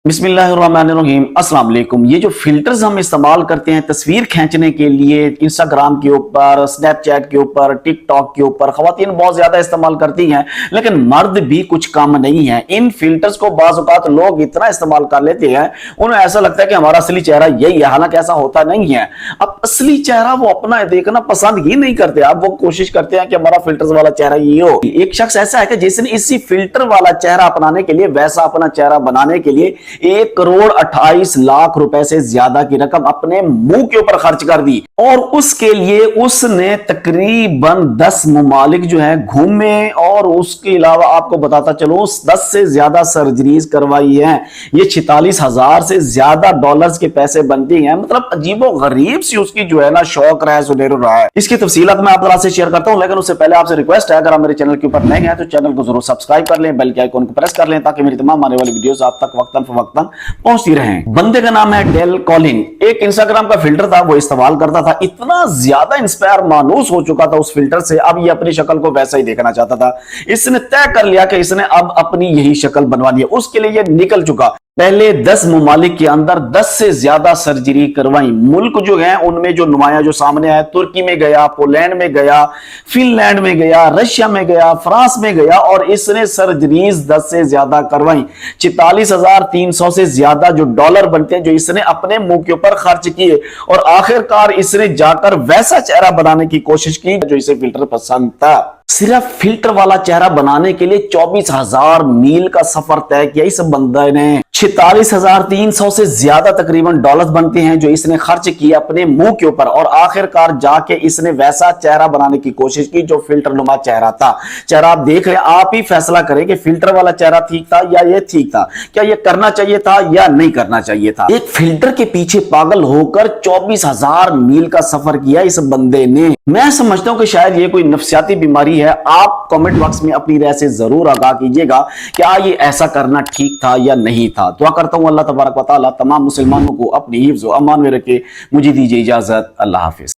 بسم اللہ الرحمن الرحیم۔ السلام علیکم۔ یہ جو فلٹرز ہم استعمال کرتے ہیں تصویر کھینچنے کے لیے انسٹاگرام کے اوپر، سنیپ چیٹ کے اوپر، ٹک ٹاک کے اوپر خواتین بہت زیادہ استعمال کرتی ہیں، لیکن مرد بھی کچھ کم نہیں ہیں۔ ان فلٹرز کو بعض اوقات لوگ اتنا استعمال کر لیتے ہیں، انہیں ایسا لگتا ہے کہ ہمارا اصلی چہرہ یہی ہے، حالانکہ ایسا ہوتا نہیں ہے۔ اب اصلی چہرہ وہ اپنا دیکھنا پسند ہی نہیں کرتے، اب وہ کوشش کرتے ہیں کہ ہمارا فلٹرز والا چہرہ یہ ہو۔ ایک شخص ایسا ہے کہ جس نے اسی فلٹر والا چہرہ اپنانے کے لیے، ویسا اپنا چہرہ بنانے کے لیے 1,28,00,000 روپے سے زیادہ کی رقم اپنے منہ کے اوپر خرچ کر دی، اور اس کے لیے اس نے تقریباً 10 ممالک جو ہے گھومے، اور اس کے علاوہ آپ کو بتاتا چلوں 10 سے زیادہ سرجریز کروائی ہیں۔ یہ 46,000 سے زیادہ ڈالرز کے پیسے بنتے ہیں۔ مطلب عجیب و غریب سی اس کی جو ہے نا شوق رہا ہے، سنیر رہا ہے۔ اس کی تفصیلات میں آپ طرح سے شیئر کرتا ہوں، لیکن اس سے پہلے آپ سے ریکویسٹ ہے، اگر آپ میرے چینل کے اوپر نئے ہیں تو چینل کو ضرور سبسکرائب کر لیں، بیل کے آئیکن کو پریس کر لیں تاکہ میری تمام آنے والی ویڈیوز آپ تک وقتاً فوقتاً پہنچتی رہیں۔ بندے کا نام ہے ڈیل کولن، ایک انسٹاگرام کا فلٹر تھا، وہ استعمال کرتا تھا، اتنا زیادہ انسپائر مانوس ہو چکا تھا اس فلٹر سے، اب یہ اپنی شکل کو ویسا ہی دیکھنا چاہتا تھا۔ اس نے طے کر لیا کہ اس نے اب اپنی یہی شکل بنوانی ہے۔ اس کے لیے یہ نکل چکا، پہلے 10 ممالک کے اندر 10 سے زیادہ سرجری کروائیں۔ ملک جو ہیں ان میں جو نمایاں جو سامنے آئے، ترکی میں گیا، پولینڈ میں گیا، فن لینڈ میں گیا، رشیا میں گیا، فرانس میں گیا، اور اس نے سرجریز 10 سے زیادہ کروائیں۔ 44,300 سے زیادہ جو ڈالر بنتے ہیں جو اس نے اپنے منہ کے اوپر خرچ کیے، اور آخر کار اس نے جا کر ویسا چہرہ بنانے کی کوشش کی جو اسے فلٹر پسند تھا۔ صرف فلٹر والا چہرہ بنانے کے لیے 24,000 میل کا سفر طے کیا اس بندے نے۔ 46,300 سے زیادہ تقریباً ڈالرز بنتے ہیں جو اس نے خرچ کیے اپنے منہ کے اوپر، اور آخر کار جا کے اس نے ویسا چہرہ بنانے کی کوشش کی جو فلٹر نما چہرہ تھا۔ چہرہ آپ دیکھ رہے ہیں، آپ ہی فیصلہ کریں کہ فلٹر والا چہرہ ٹھیک تھا یا یہ ٹھیک تھا، کیا یہ کرنا چاہیے تھا یا نہیں کرنا چاہیے تھا۔ ایک فلٹر کے پیچھے پاگل ہو کر 24,000 میل کا سفر کیا اس بندے نے۔ میں سمجھتا ہوں کہ شاید یہ کوئی نفسیاتی بیماری ہے۔ آپ کمنٹ باکس میں اپنی رائے سے ضرور آگاہ کیجیے گا کہ یہ ایسا کرنا ٹھیک تھا یا نہیں تھا۔ دعا کرتا ہوں اللہ تبارک و تعالی تمام مسلمانوں کو اپنی حفظ و امان میں رکھے۔ مجھے دیجیے اجازت، اللہ حافظ۔